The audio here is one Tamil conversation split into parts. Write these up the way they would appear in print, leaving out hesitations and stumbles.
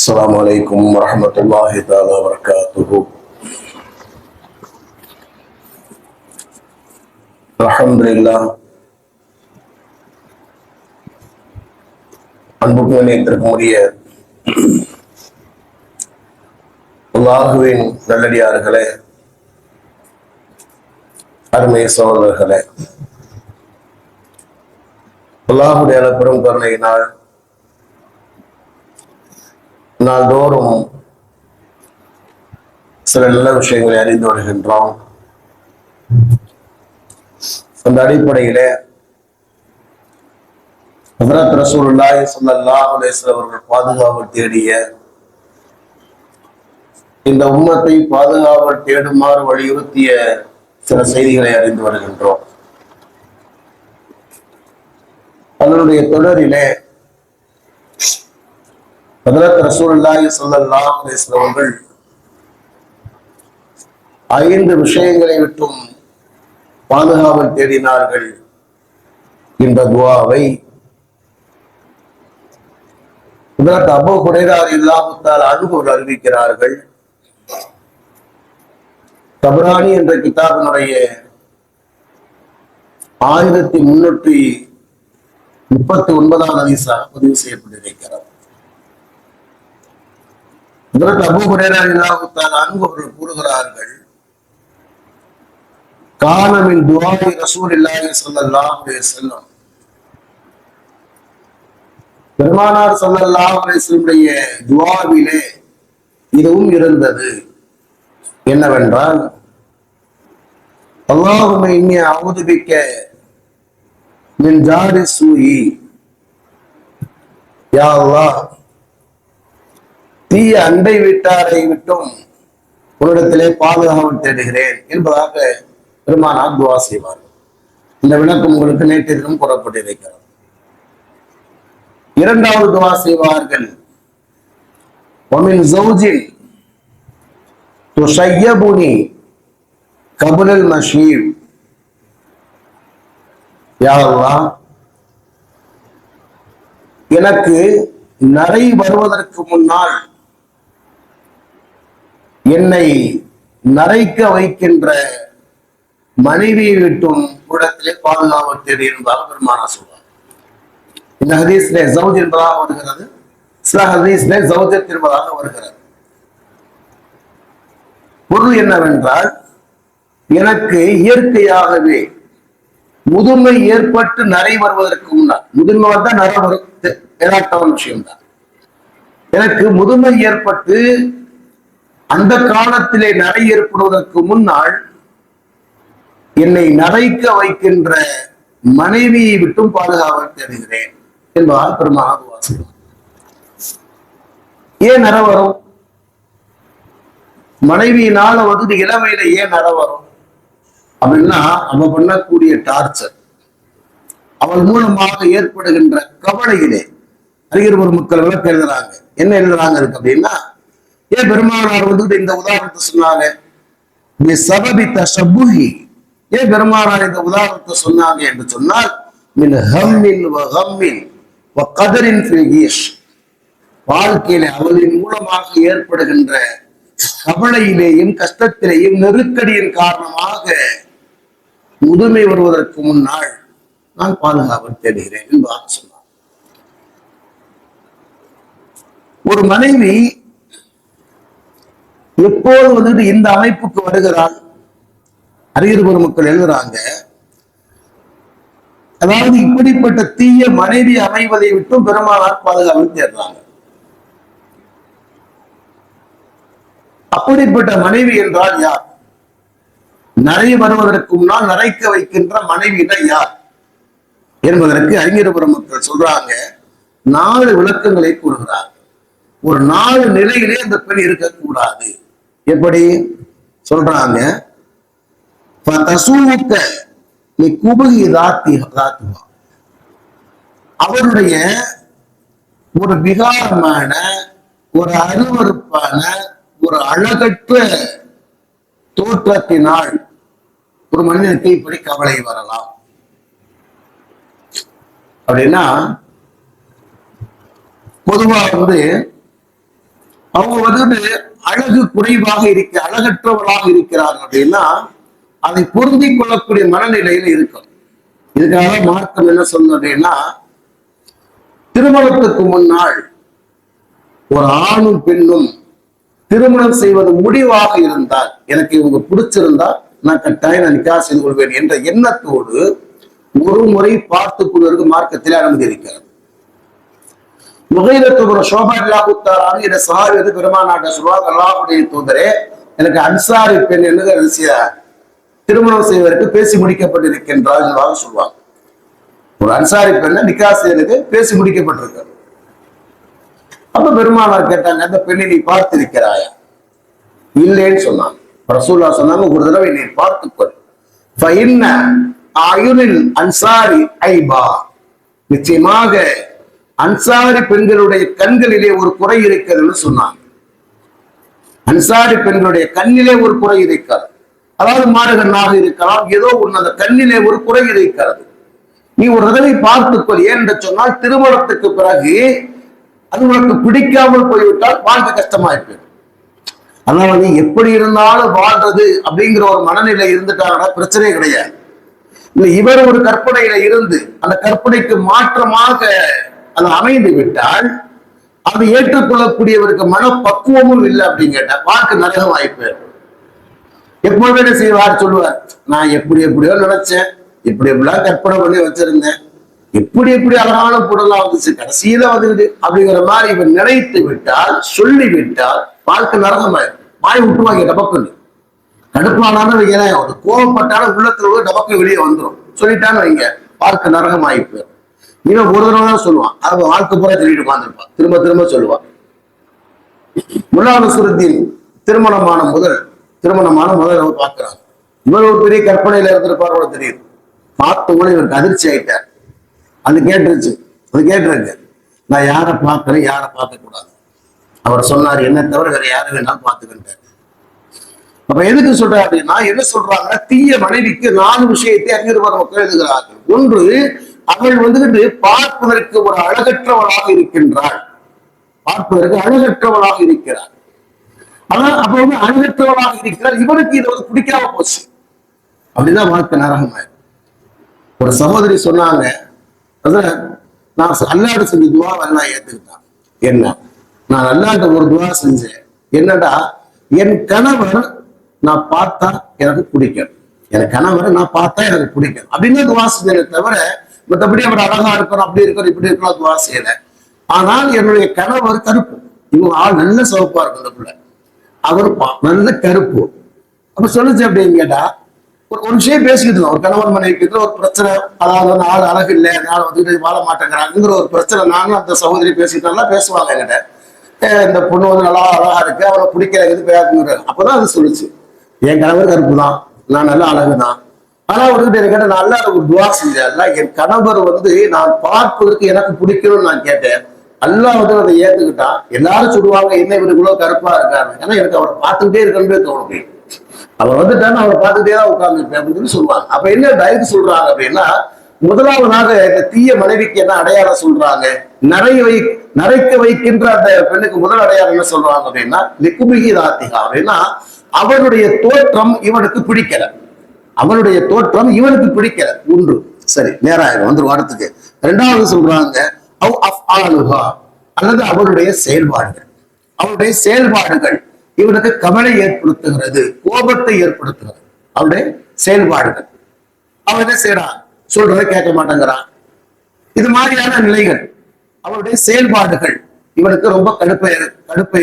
السلام عليكم ورحمة الله تعالى وبركاته. الحمد لله. அன்புக்கு நினைத்திருக்கக்கூடிய அல்லாஹுவின் நல்லடியார்களே, அருமை சகோதரர்களே, அல்லாஹுடைய பெரும் கருணையினால் நாள்தோறும் சில நல்ல விஷயங்களை அறிந்து வருகின்றோம். அந்த அடிப்படையிலே ஹஜ்ரத் ரசூலுல்லாஹி ஸல்லல்லாஹு அலைஹி வஸல்லம் அவர்கள் பாதுகாவல் தேடிய இந்த உம்மத்தை பாதுகாவல் தேடுமாறு வலியுறுத்திய சில செய்திகளை அறிந்து வருகின்றோம். அதனுடைய தொடரிலே ஹஜ்ரத் ரசூலுல்லாஹி ஸல்லல்லாஹு அலைஹி வஸல்லம் அவர்கள் 5 விஷயங்களை விட்டும் பாதுகாவல் தேடினார்கள். இந்த துஆவை ஹஜ்ரத் அபூ ஹுரைரா ரலியல்லாஹு தஆலா அன்ஹு அறிவிக்கிறார்கள். தபரானி என்ற கிதாபினுடைய 1339 ஹதீஸாக பதிவு செய்யப்பட்டிருக்கிறது. ஹஜ்ரத் அபூ ஹுரைரா ரலியல்லாஹு தஆலா அன்ஹு அவர்கள் கூறுகிறார்கள், கான மின் துஆஇ ரசூலில்லாஹி ஸல்லல்லாஹு அலைஹி வஸல்லம், பெருமானார் ஸல்லல்லாஹு அலைஹி வஸல்லம் துஆவிலே இதுவும் இருந்தது. என்னவென்றால், அல்லாஹும்ம இன்னி அஊது பிக்க மின் ஜாரி ஸூஇ, யா அல்லாஹ், தீய அண்டை வீட்டாரை விட்டும் உன்னிடத்திலே பாதுகாவல் தேடுகிறேன் என்பதாக பெருமானார் துஆ செய்வார்கள். இந்த விளக்கம் உங்களுக்கு நேற்று தினம் கூறப்பட்டிருக்கிறது. இரண்டாவது துஆ செய்வார்கள், வமின் ஸௌஜின் துஷய்யபுனி கபுலல் மஷீப், யா அல்லாஹ், எனக்கு நரை வருவதற்கு முன்னால் என்னை நரைக்க வைக்கின்ற மனைவியை விட்டும் இடத்திலே பாதுகாவல் தேடி என்பதாக பெருமானார் சொல்வார். இந்த ஹதீஸ்லே ஜௌஜ் என்பதாக வருகிறது, சில ஹதீஸ்லே ஜௌஜத் என்பதாக வருகிறது. பொருள் என்னவென்றால், எனக்கு இயற்கையாகவே முதுமை ஏற்பட்டு நரை வருவதற்கு முன்னால், முதுமை வந்தா நரை வரும், ஏதாட்டமான விஷயம்தான். எனக்கு முதுமை ஏற்பட்டு அந்த காலத்திலே நரை ஏற்படுவதற்கு முன்னால் என்னை நரைக்க வைக்கின்ற மனைவியை விட்டும் பாதுகாவல் தேடுகிறேன் என்பதால் பெருமானார் துஆ செய்வார். ஏன் நரை வரும்? மனைவியினால இளமையில ஏன் நரை வரும் அப்படின்னா, அவ பண்ணக்கூடிய டார்ச்சர், அவள் மூலமாக ஏற்படுகின்ற கவலையிலே அறிஞர் ஒரு மக்கள் விளக்க எழுதுறாங்க. என்ன எழுதுறாங்க இருக்கு அப்படின்னா, ஏன் பெருமானார் இந்த உதாரணத்தை சொன்னாங்க? சபபி தஷப்புஹி, ஏன் பெருமானார் இந்த உதாரணத்தை சொன்னாங்க என்று சொன்னால், மின் ஹம்மின் வ கம்மின் வ கதரின் ஃபில் ஈஷ், வாழ்க்கையில அவளின் மூலமாக ஏற்படுகின்ற கவலையிலேயும் கஷ்டத்திலேயும் நெருக்கடியின் காரணமாக முதுமை வருவதற்கு முன்னால் நான் பாதுகாவல் தேடுகிறேன் என்பதாக சொன்னார். ஒரு மனைவி எப்போது இந்த அமைப்புக்கு வருகிறாள்? அறிஞர் பெருமக்கள் எழுதுறாங்க, அதாவது இப்படிப்பட்ட தீய மனைவி அமைவதை விட்டும் பெருமானார் பாதுகாவல் தேடுறாங்க. அப்படிப்பட்ட மனைவி என்றால் யார்? நரை வருவதற்கு முன்னால் நரைக்க வைக்கின்ற மனைவினா யார் என்பதற்கு அறிஞர் பெருமக்கள் சொல்றாங்க, 4 விளக்கங்களை கூறுகிறார்கள். ஒரு 4 நிலையிலே அந்த பெண் இருக்கக்கூடாது. எப்படி சொல்றாங்க? அவருடைய ஒரு விகாரமான, ஒரு அருவருப்பான, ஒரு அழகற்ற தோற்றத்தினால் ஒரு மனிதனுக்கு இப்படி கவலை வரலாம். அப்படின்னா பொதுவா அவங்க வந்து அழகு குறைவாக அழகற்றவர்களாக இருக்கிறார்கள் அப்படின்னா அதை பொருந்திக் கொள்ளக்கூடிய மனநிலையில இருக்கும். இதுக்காக மார்க்கம் என்ன சொன்னது அப்படின்னா, திருமணத்துக்கு முன்னால் ஒரு ஆணும் பெண்ணும் திருமணம் செய்வது முடிவாக இருந்தால், எனக்கு இவங்க பிடிச்சிருந்தா நான் கட்டாயம் நிக்கா செய்து கொள்வேன் என்ற எண்ணத்தோடு ஒரு முறை பார்த்துக் கொள்வதற்கு மார்க்கத்திலே அனுமதி இருக்கிறது. முகைரத்து சோபா இல்லாவுத்தாரான இந்த சஹாபி வந்து பெருமானாட்ட சொல்லுவாங்க, அல்லாஹ்வுடைய தூதரே, எனக்கு அன்சாரி பெண் என்று திருமணம் செய்வதற்கு பேசி முடிக்கப்பட்டிருக்கின்றார் என்பதாக சொல்லுவாங்க. ஒரு அன்சாரி பெண்ணை நிக்கா செய்வதற்கு பேசி முடிக்கப்பட்டிருக்க. அப்ப பெருமானார் கேட்டாங்க, அந்த பெண்ணை நீ பார்த்திருக்கிறாயா? இல்லைன்னு சொன்னாங்க. ரசூலுல்லாஹ் சொன்னாங்க, ஒரு தடவை நீ பார்த்துக்கொள். அன்சாரி ஐபா, நிச்சயமாக அன்சாரி பெண்களுடைய கண்களிலே ஒரு குறை இருக்கிறதுன்னு சொன்னாங்க. அன்சாரி பெண்களுடைய கண்ணிலே ஒரு குறை இருக்கிறது. அதாவது மாறுகண்ணாக இருக்கலாம், ஏதோ ஒன்று அந்த கண்ணிலே ஒரு குறை இருக்கிறது. நீ ஒரு தடவை பார்த்துக்கொள். ஏன்னு சொன்னால் திருமணத்துக்கு பிறகு அது உனக்கு பிடிக்காமல் போய்விட்டால் வாழ்க்கை கஷ்டமாயிருக்கு. அதனால நீ எப்படி இருந்தாலும் வாழ்றது அப்படிங்கிற ஒரு மனநிலை இருந்துட்டாங்கன்னா பிரச்சனையே கிடையாது. இல்ல இவர் ஒரு கற்பனையில இருந்து அந்த கற்பனைக்கு மாற்றமாக அது அமைந்து விட்டால் அதை ஏற்றுக்கொள்ளக்கூடியவருக்கு மனப்பக்குவமும் இல்லை அப்படின்னு கேட்டா வாழ்க்கை நரக வாய்ப்பு. எப்பொழுது என்ன செய்வார் சொல்லுவார், நான் எப்படியோ நினைச்சேன், எப்படியெல்லாம் கற்பனை பண்ணி வச்சிருந்தேன், எப்படி அழகான பொருளாக வந்துச்சு, கடைசியில வந்துடுது அப்படிங்கிற மாதிரி இவன் நினைத்து விட்டால், சொல்லிவிட்டால் வாழ்க்கை நரகமாயிரும். வாய் விட்டுவாங்க டபக்குன்னு. கடுப்பானாலும் வைக்கிறேன், ஒரு கோபப்பட்டாலும் உள்ளத்துல டபக்கு வெளியே வந்துடும். சொல்லிட்டான்னு வைங்க, வாழ்க்கை நரகமாயிப்பு. இவன் ஒரு தடவை தான் சொல்லுவான், அவன் வாழ்க்கை பூரா சொல்லிட்டு உட்காந்துருப்பான், திரும்ப சொல்லுவான். முல்லா நஸ்ருத்தீன் திருமணமான முதல் அவர் பார்க்கிறாங்க. இவர் ஒரு பெரிய கற்பனையில இருந்திருப்பார் கூட தெரியுது. பார்த்த கூட இவருக்கு அதிர்ச்சி ஆயிட்டார். அது கேட்டிருக்கு, நான் யாரை பார்க்கறேன், யாரை பார்க்க கூடாது. அவர் சொன்னார், என்ன தவிர வேற யாரை வேணாலும் பார்த்துக்கிட்டார். அப்ப எதுக்கு சொல்றாரு அப்படின்னா, என்ன சொல்றாங்கன்னா, தீய மனைவிக்கு 4 விஷயத்தை அறிஞர் மக்கள் எழுதுகிறார்கள். ஒன்று, அவள் வந்துட்டு பார்ப்பதற்கு ஒரு அழகற்றவளாக இருக்கின்றாள். ஆனா அப்ப வந்து அழகற்றவளாக இருக்கிறார், இவருக்கு இதை வந்து பிடிக்காம போச்சு அப்படிதான் வாழ்க்கை நரகமாயிரும். ஒரு சகோதரி சொன்னாங்க, நான் அல்லாஹ்ட்ட செஞ்ச துவாவை எல்லாம் ஏத்துக்கிட்டான். என்ன, நான் அல்லாஹ்ட்ட ஒரு துவா செஞ்சேன், என்னடா, என் கணவர் நான் பார்த்தா எனக்கு பிடிக்கும், அப்படின்னு துவா செஞ்சேனே தவிர மற்றபடி அவர் அழகா இருக்கணும், அப்படி இருக்கணும், இப்படி இருக்கணும் துவா செய்யல. ஆனால் என்னுடைய கணவர் கருப்பு, இவங்க ஆள் நல்ல சிவப்பா இருக்கும், இந்த பிள்ளை அவர் நல்ல கருப்பு. அப்ப சொல்லுச்சு அப்படின்னு கேட்டா, ஒரு விஷயம் பேசிக்கிட்டு ஒரு கணவன் மனைவிக்கு ஒரு பிரச்சனை, அதாவது ஆள் அழகு இல்லை, நாள் வந்துட்டு வாழ மாட்டேங்கிறாங்கிற ஒரு பிரச்சனை. நானும் அந்த சகோதரி பேசிக்கிட்டா பேசுவாங்க என்கிட்ட, இந்த பொண்ணு வந்து நல்லா அழகா இருக்கு, அவரை பிடிக்கிறது பேசுங்கிற. அப்பதான் அது சொல்லுச்சு, என் கணவர் கருப்பு தான், நான் நல்ல அழகுதான். ஆனா வந்துட்டு கேட்ட, நான் அல்லாஹ்ட்ட ஒரு துவா செஞ்சேன், என் கணவர் வந்து நான் பார்ப்பதற்கு எனக்கு பிடிக்கணும்னு நான் கேட்டேன். அல்லாஹ் வந்து அதை ஏத்துக்கிட்டான். எல்லாரும் சொல்லுவாங்க, என்ன இவரு இவ்வளவு கருப்பா இருக்காரு, ஏன்னா எனக்கு அவரை பார்த்துக்கிட்டே இருக்கணும்னு தோணும். அவர் வந்துட்டான்னு அவரை பார்த்துட்டே தான் உட்கார்ந்துருப்பேன் அப்படின்னு சொல்லுவாங்க. அப்ப என்ன டைக்கு சொல்றாங்க அப்படின்னா, முதலாவதாக இந்த தீய மனைவிக்கு என்ன அடையாளம் சொல்றாங்க, நரைக்க வைக்கின்ற அந்த பெண்ணுக்கு முதல் அடையாளம் என்ன சொல்றாங்க அப்படின்னா, லிக்குபிகி ராத்திகா அப்படின்னா, அவனுடைய தோற்றம் இவனுக்கு பிடிக்கல, ஒன்று. சரி, நேரம் வந்து வாரத்துக்கு. 2வது சொல்றாங்க, அல்லது அவருடைய செயல்பாடுகள் இவனுக்கு கவலை ஏற்படுத்துகிறது, கோபத்தை ஏற்படுத்துகிறது. அவருடைய செயல்பாடுகள், அவன் என்ன செய்யறான், சொல்றதை கேட்க மாட்டேங்கிறான், இது மாதிரியான நிலைகள். அவருடைய செயல்பாடுகள் இவனுக்கு ரொம்ப கடுப்பை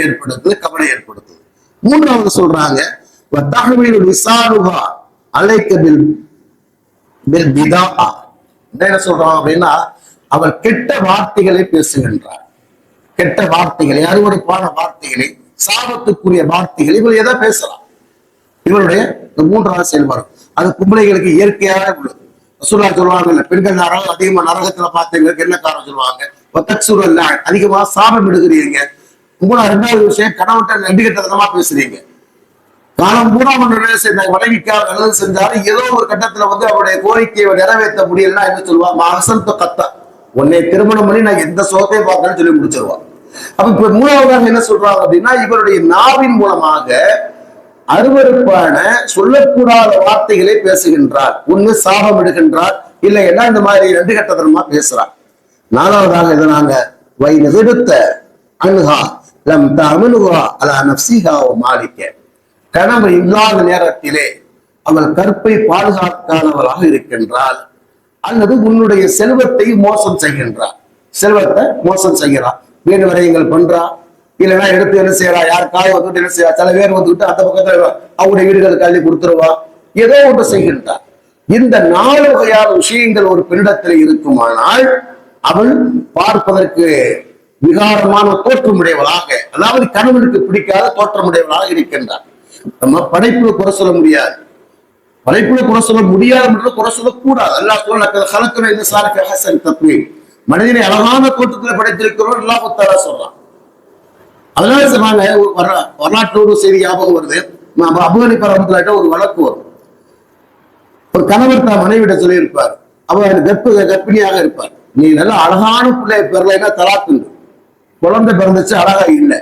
ஏற்படுத்துது, கவலை ஏற்படுத்துது. 3வது சொல்றாங்க, என்ன சொல்றான் அப்படின்னா, அவர் கெட்ட வார்த்தைகளை பேசுகின்றார். கெட்ட வார்த்தைகளை, அருவருப்பான வார்த்தைகளை, சாபத்துக்குரிய வார்த்தைகள், இவர் எதை பேசலாம். இவருடைய 3வது செயல்பாடு அது பொம்பளைகளுக்கு இயற்கையாக உள்ளது. ரசூலுல்லாஹ் சொல்லுவாங்க, பெண்கள் அதிகமா நரகத்துல பார்த்தவங்களுக்கு என்ன காரணம் சொல்லுவாங்க, அதிகமா சாபம் எடுக்கிறீங்க. 2வது விஷயம், கணவன்கிட்ட நம்பிக்கைத்தனமா பேசுறீங்க. காலம் பூரா மனைவிக்காக நல்லது செஞ்சாலும் ஏதோ ஒரு கட்டத்துல வந்து அவருடைய கோரிக்கையை நிறைவேற்ற முடியலன்னா என்ன சொல்லுவா, கத்தா, உன்னை திருமணம் பண்ணி நான் எந்த சோகத்தையும் பார்க்கணும்னு சொல்லி முடிச்சிருவான். அப்ப இப்ப மூணாவதாக என்ன சொல்றாங்க அப்படின்னா, இவருடைய நாவின் மூலமாக அருவருப்பான சொல்லக்கூடாத வார்த்தைகளை பேசுகின்றார். ஒண்ணு சாபம் இடுகின்றார், இல்லைன்னா இந்த மாதிரி ரெண்டு கட்டத்தனமா பேசுறார். நாலாவதாக எதனாங்க வைத்த அணுகா லம் தமனுகா அலா நப்சிஹா மாலிக்க, கணவன் இல்லாத நேரத்திலே அவள் கற்பை பாதுகாக்காதவராக இருக்கின்றாள், அல்லது உன்னுடைய செல்வத்தை மோசம் செய்கின்றார். செல்வத்தை மோசம் செய்கிறார், வீடு வரையங்கள் பண்றா, இல்லைன்னா எடுத்து என்ன செய்யறா, யாருக்காக வந்துட்டு என்ன செய்யறா, சில பேர் வந்துட்டு அந்த பக்கத்துல அவருடைய வீடுகளுக்கு அள்ளி கொடுத்துருவா, ஏதோ ஒன்று செய்கின்றார். இந்த 4 வகையான விஷயங்கள் ஒரு பெண்ணிடத்தில் இருக்குமானால் அவள் பார்ப்பதற்கு விகாரமான தோற்றமுடையவளாக, அதாவது கணவனுக்கு பிடிக்காத தோற்றமுடையவளாக இருக்கின்றார். நம்ம படைப்புல குறை சொல்ல முடியாது, படைப்புல குறை சொல்ல முடியாது என்று குறை சொல்லக்கூடாது. அல்லாஹ் சொல்ல இந்த சாரக்கு மனிதனை அழகான தோற்றத்தில் படைத்திருக்கிறோம் அல்லாஹ் தஆலா சொல்றான். அதனால சொன்னாங்க, வரலாற்றோடு செய்தி ஞாபகம் வருது. அபூ ஹனீஃபா ரஹ்மத்துல்லாஹி ஒரு வழக்கு வரும். ஒரு கணவர் தான் மனைவிட சொல்லி இருப்பார், அவர் கர்ப்பிணியாக இருப்பார், நீ நல்ல அழகான பிள்ளை பெறலைன்னா தலாக்கு, குழந்தை பிறந்துச்சு அழகா இல்லை,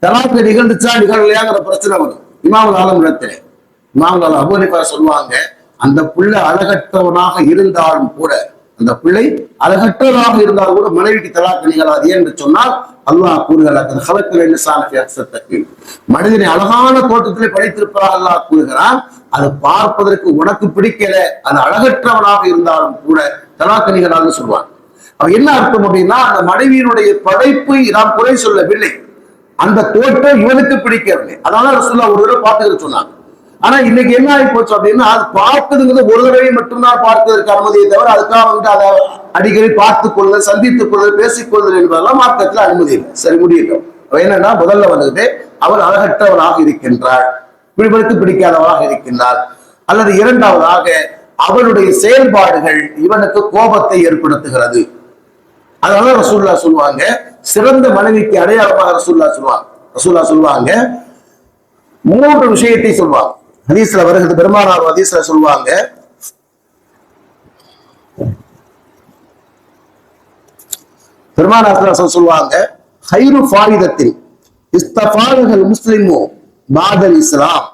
தலாக்கு நிகழ்ந்துச்சா நிகழலையாங்கிற பிரச்சனை வரும். இமாமுல் ஆலம் இடத்திலே இமாமுல் ஆலம் அபூ ஹனீஃபா சொல்லுவாங்க, அந்த பிள்ளை அழகற்றவனாக இருந்தாலும் கூட, அந்த பிள்ளை அழகற்றவனாக இருந்தாலும் கூட மனைவிக்கு தலாக்கு நிகழாது என்று சொன்னால் அல்லாஹ் கூறுகிறார், மனிதனை அழகான தோட்டத்திலே படைத்திருப்பதாக அல்லாஹ் கூறுகிறான். அது பார்ப்பதற்கு உனக்கு பிடிக்கல, அது அழகற்றவனாக இருந்தாலும் கூட தலாக்கு நிகழாதுன்னு சொல்லுவான். அவ என்ன அர்த்தம் அப்படின்னா, அந்த மனைவியினுடைய படைப்பை நாம் குறை சொல்லவில்லை, அந்த தோற்றம் இவனுக்கு பிடிக்கவில்லை, அதனால ரசூலுல்லாஹ் ஒரு தடவை பார்த்துக்க சொன்னாங்க. ஆனா இன்னைக்கு என்ன ஆகி போச்சு அப்படின்னா, அது பார்க்குதுங்கிறது ஒரு தடவை மட்டும்தான் பார்ப்பதற்கு அனுமதியை தவிர அதுக்காக வந்து அதை அடிக்கடி பார்த்துக் கொள்ளுதல், சந்தித்துக் கொள்ளுதல், பேசிக்கொள்ளுதல் என்பதெல்லாம் மார்க்கத்தில் அனுமதி இல்லை. சரி, முடியட்டும். என்னன்னா, முதல்ல வந்தது அவள் அழகற்றவளாக இருக்கின்றாள், இவனுக்கு பிடிக்காதவளாக இருக்கின்றாள், அல்லது இரண்டாவதாக அவளுடைய செயல்பாடுகள் இவனுக்கு கோபத்தை ஏற்படுத்துகிறது. அதனால ரசூலுல்லாஹ் சொல்லுவாங்க, சிறந்த மனைவிக்கு அடையாளமாக ரசூலுல்லாஹ் சொல்லுவாங்க 3 விஷயத்தை சொல்லுவாங்க. ஹதீஸ்ல வருகிறது, பெருமானார் ஹதீஸ்ல சொல்லுவாங்க, பெருமானார் சொல்லுவாங்க, ஹைரு ஃபாயிதத்தின் இஸ்தஃபாலுல் முஸ்லிமு பாதல் இஸ்லாம்,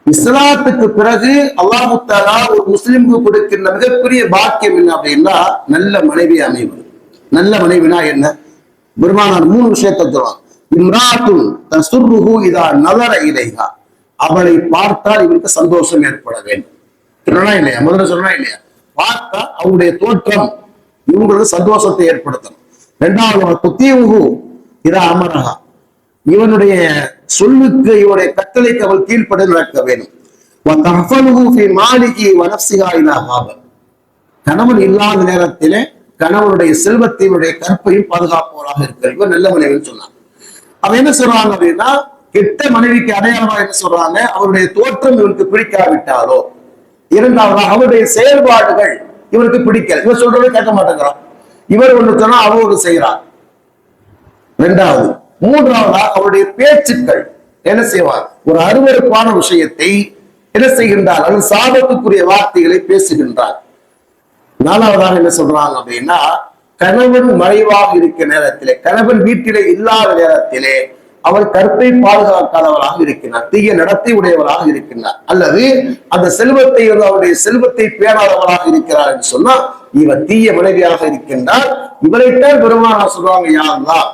இஸ்லாத்துக்கு பிறகு அல்லாஹ் தஆலா ஒரு முஸ்லிமுக்கு கொடுக்கின்ற மிகப்பெரிய பாக்கியம் என்ன அப்படின்னா, நல்ல மனைவி அமைவது. நல்ல மனைவினா என்ன? பெருமானார் 3 விஷயத்தை சொல்லுவாங்க. இம்ராத்துன் தசுர்ருஹு இதா நஸர இலைஹா, அவளை பார்த்தால் இவருக்கு சந்தோஷம் ஏற்பட வேண்டும். சொல்லணும் இல்லையா? முதல்ல சொல்லணும் இல்லையா? பார்த்தா அவருடைய தோற்றம் இவங்களுக்கு சந்தோஷத்தை ஏற்படுத்தணும். 2வது துத்தீவுஹு இதா அமரஹா, இவனுடைய சொல்லுக்கு இவனுடைய கட்டளைக்கு அவள் கீழ்ப்பட நடக்க வேண்டும். கணவன் இல்லாத நேரத்திலே கணவனுடைய செல்வத்தினுடைய கற்பையும் பாதுகாப்பவராக இருக்கிற இவர் நல்ல மனைவின்னு சொன்னாங்க. அவ என்ன சொல்றாங்க அப்படின்னா, கெட்ட மனைவிக்கு அடையாளமா என்ன சொல்றாங்க, அவருடைய தோற்றம் இவருக்கு பிடிக்காவிட்டாலோ, இரண்டாவதா அவருடைய செயல்பாடுகள் இவருக்கு பிடிக்கல, இவர் சொல்றதை கேட்க மாட்டேங்கிறான், இவர் ஒண்ணு சொன்னா அவ ஒண்ணு செய்யறான். 2வது. 3வதா அவருடைய பேச்சுக்கள் என்ன செய்வார், ஒரு அருவருப்பான விஷயத்தை என்ன செய்கின்றார், அது சாபத்துக்குரிய வார்த்தைகளை பேசுகின்றார். 4வதாக என்ன சொல்றாங்க அப்படின்னா, கணவன் மறைவாக இருக்கிற நேரத்திலே, கணவன் வீட்டிலே இல்லாத நேரத்திலே அவள் கற்பை பாதுகாக்காதவராக இருக்கிறார், தீய நடத்தை உடையவராக இருக்கிறார், அல்லது அந்த செல்வத்தை அவருடைய செல்வத்தை பேணாதவராக இருக்கிறார் என்று சொன்னா இவர் தீய மனைவியாக இருக்கின்றார். இவரைத்தான் பெருமானார் சொல்றாங்க, யா அல்லாஹ்,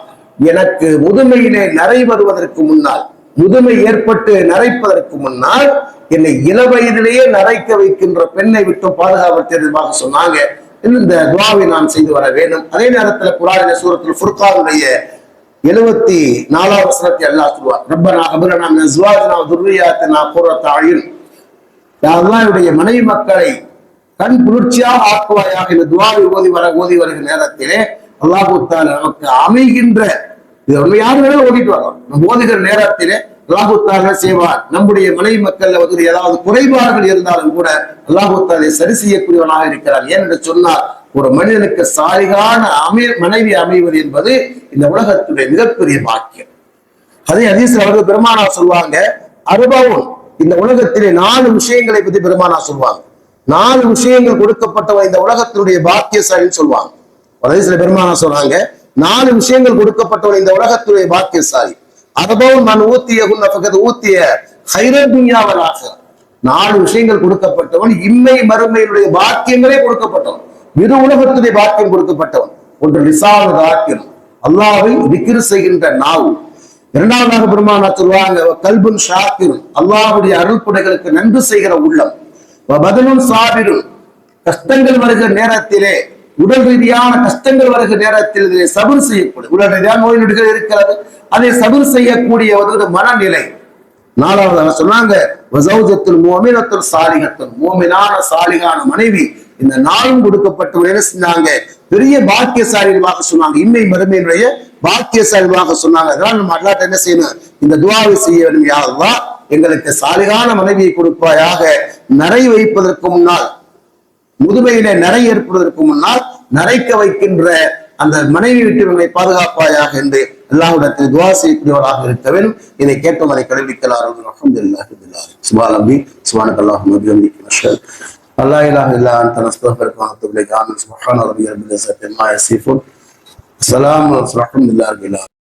எனக்கு முதுமையிலே நரை வருவதற்கு முன்னால், முதுமை ஏற்பட்டு நரைப்பதற்கு முன்னால் என்னை இளவயதிலேயே நரைக்க வைக்கின்ற பெண்ணை விட்டு பாதுகாப்பு சொன்னாங்க. இந்த துஆவை நாம் செய்து வர வேண்டும். அதே நேரத்தில் குர்ஆனிலே சூரத்துல் ஃபுர்கானுடைய 74வது வசனத்தை அல்லாஹ் சொல்வார், ரப்பனா ஹப் லனா மின் அஸ்வாஜினா வ துர்ரிய்யாத்தினா குர்ரத அயுன், யா அல்லாஹ்வுடைய மனைவி மக்களை கண் குளிர்ச்சியாக ஆக்குவாயாக. இந்த துஆவை ஓதி வருகிற நேரத்திலே அல்லாஹ் தஆலா நமக்கு அமைகின்ற, இது யாரு வேணாலும் ஓதிட்டு வரலாம், நம்ம ஓதுகிற நேரத்திலே அல்லாஹ் தஆலா செய்வார், நம்முடைய மனைவி மக்கள்ல வந்து ஏதாவது குறைபாடுகள் இருந்தாலும் கூட அல்லாஹ் தஆலா சரி செய்யக்கூடியவனாக இருக்கிறார். ஏனென்று சொன்னால், ஒரு மனிதனுக்கு சாலிகான மனைவி அமைவது என்பது இந்த உலகத்துடைய மிகப்பெரிய பாக்கியம். அதே ஹதீஸ்ல அவர்கள் பெருமானார் சொல்லுவாங்க, அருபவுன், இந்த உலகத்திலே 4 விஷயங்களை பத்தி பெருமானார் சொல்லுவாங்க. 4 விஷயங்கள் கொடுக்கப்பட்டவன் இந்த உலகத்தினுடைய பாக்கியசாலின்னு சொல்லுவாங்க. ஹதீஸ்ல பெருமானார் சொல்றாங்க, 4 விஷயங்கள் கொடுக்கப்பட்டவன் இந்த உலகத்துடைய பாக்கியசாலி. அதபோல் நான் ஊத்திய ஹைரத் துன்யாவல் ஆகிரா. 4 விஷயங்கள் கொடுக்கப்பட்டவன், இம்மை மறுமையினுடைய பாக்கியங்களே கொடுக்கப்பட்டவன், இரு உலகத்துடைய பாக்கியம் கொடுக்கப்பட்டவன். ஒன்று லிசானது ஆக்கிரம், அல்லாஹ்வை திக்ர் செய்கின்ற நாவு. இரண்டாவதாக பெருமானா சொல்வாங்க கல்புன் ஷாக்கிரும், அல்லாஹ்வுடைய அருள்படைகளுக்கு நன்றி செய்கிற உள்ளம். பதனும் சாபிரும், கஷ்டங்கள் வருகிற நேரத்திலே, உடல் ரீதியான கஷ்டங்கள் வருகிற நேரத்தில் இதை சபர் செய்யக்கூடிய, உடல் ரீதியான நோய் நொடிகள் இருக்கிறது, அதை சபர் செய்யக்கூடிய ஒரு மனநிலை. 4வது சொன்னாங்க மோமினான சாலிகான மனைவி. இந்த 4ம் கொடுக்கப்பட்டவர் என்ன செஞ்சாங்க, பெரிய பாக்கியசாலிகளாக சொன்னாங்க, இம்மை மறுமையினுடைய பாக்கியசாலிகளாக சொன்னாங்க. அதனால நம்ம அல்லாஹ்ட்ட என்ன செய்யணும், இந்த துஆவை செய்ய வேண்டும். யா அல்லாஹ், எங்களுக்கு சாலிகான மனைவியை கொடுப்பாயாக, நரை வைப்பதற்கு முன்னால், முதுமையில நரை ஏற்படுவதற்கு முன்னால் நரைக்க வைக்கின்ற அந்த மனைவி விட்டு என்னை பாதுகாப்பாயாக என்று அல்லாஹ்விடத்தில் துஆ செய்யக்கூடியவராக இருக்க வேண்டும். இதை கேட்டும் அதை கடைபிடிக்கலார்கள். அல்ஹம்துலில்லாஹி ரப்பில் ஆலமீன். சுப்ஹானல்லாஹி சுப்ஹானக்கல்லாஹும்ம வபிஹம்திஹி நஷ்ஹது அல்லா இலாஹா இல்லா அன்த நஸ்தக்ஃபிருக வ நத்தூபு இலைக். சுப்ஹான ரப்பியல் இஸ்ஸத்தி அம்மா யசிஃபூன். ஸலாமுன் அலல் முர்ஸலீன்.